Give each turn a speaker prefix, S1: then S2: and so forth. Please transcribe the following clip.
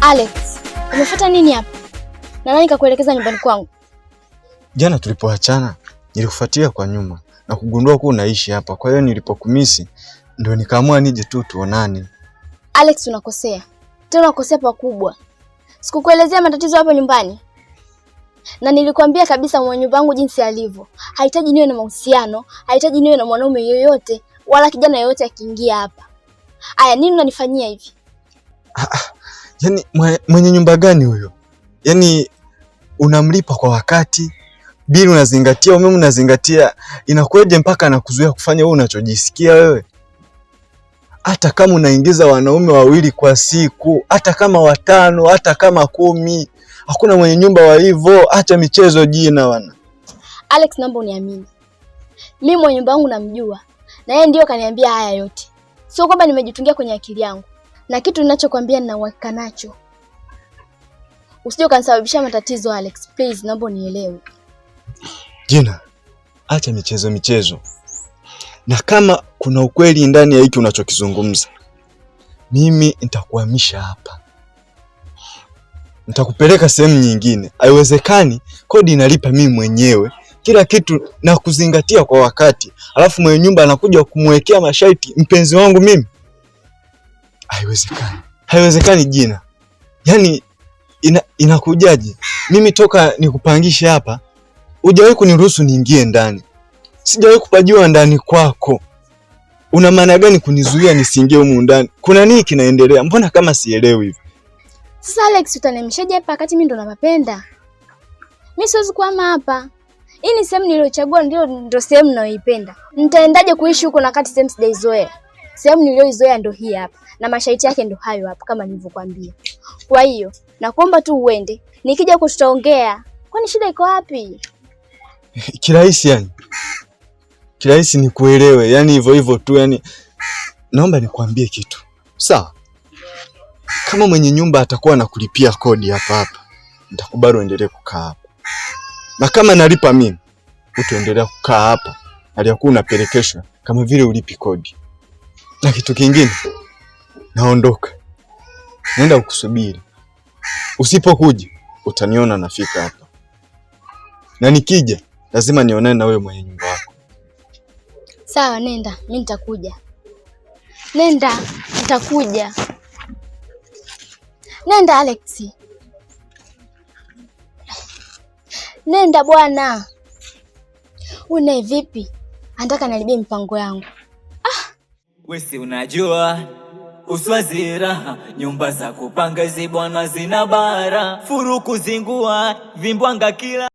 S1: Alex, umefuata nini hapa? Na nani kakuelekeza nyumbani kwangu?
S2: Jana tulipoachana, nilikufuatia kwa nyuma na kugundua kuwa unaishi hapa. Kwa hiyo nilipokumisi ndio nikaamua nije tu tuonane.
S1: Alex, unakosea. Tena unakosea pakubwa. Sikukuelezea matatizo hapa nyumbani. Na nilikwambia kabisa mwenye nyumba yangu jinsi alivyo. Hahitaji niwe na mahusiano, hahitaji niwe na mwanaume yoyote wala kijana yoyote akiingia hapa. Aya, nini unanifanyia hivi?
S2: Yaani mwenye nyumba gani huyo? Yaani unamlipa kwa wakati, bili unazingatia, umeme unazingatia, inakueje mpaka anakuzuia kufanya wewe unachojisikia wewe? Hata kama unaingiza wanaume 2 kwa siku, hata kama 5, hata kama 10, hakuna mwenye nyumba wa hivyo. Acha michezo jina wana.
S1: Alex, naomba uniamini. Mimi mwenye nyumba yangu namjua. Na yeye ndio kaniambia haya yote. Sio kwamba nimejitungia kwenye akili yangu. Na kitu ninachokuambia nina uhakika nacho. Usije kanisababishia matatizo Alex. Please, naomba unielewe.
S2: Jina, acha michezo. Na kama kuna ukweli ndani ya hiki unachokizungumza, mimi nitakuhamisha hapa. Nitakupeleka sehemu nyingine. Haiwezekani kodi inalipa mimi mwenyewe, kila kitu na kuzingatia kwa wakati. Alafu mwenye nyumba anakuja kumwekea masharti mpenzi wangu mimi. Haiwezekani Jina. Yaani inakujaje? Mimi toka nikupangishe hapa, hujawahi kuniruhusu niingie ndani. Sijawahi kupajua ndani kwako. Una maana gani kunizuia nisiingie humu ndani? Kuna nini kinaendelea? Mbona kama sielewi hivi?
S1: Sasa Alex, utanemshaje hapa wakati mimi ndo napapenda? Mimi siwezi kuhama hapa. Hii ni sehemu niliyochagua, ndio sehemu ninayoipenda. Nitaendaje kuishi huko na kati sehemu sijaizoea? Sehemu niliyoizoea ndio hii hapa. Na masharti yake ndio hayo hapa kama nilivyokuambia. Kwa hiyo, nakuomba tu uende. Nikija huko tutaongea. Kwani shida iko wapi?
S2: Kirahisi yani. Kirahisi ni kuelewe. Yaani hivyo tu yani. Naomba nikwambie kitu. Sawa? Kama mwenye nyumba atakuwa anakulipia kodi hapa, nitakubali uendelee kukaa hapa. Na kama nalipa mimi, utaendelea kukaa hapa. Aliyakuwa unapelekeshwa kama vile ulipi kodi. Na kitu kingine, naondoka. Naenda kukusubiri. Usipokuja, utaniona nafika hapa. Na nikija, lazima nionane na wewe mwenye nyumba yako.
S1: Sawa, nenda. Mimi nitakuja. Nenda, nitakuja. Nenda Alex. Nenda bwana. Une vipi? Anataka nalibie mpango yangu.
S3: Wewe si unajua uswazi raha, nyumba za kupanga hizi bwana zina bara, furuku zingua vimbwanga kila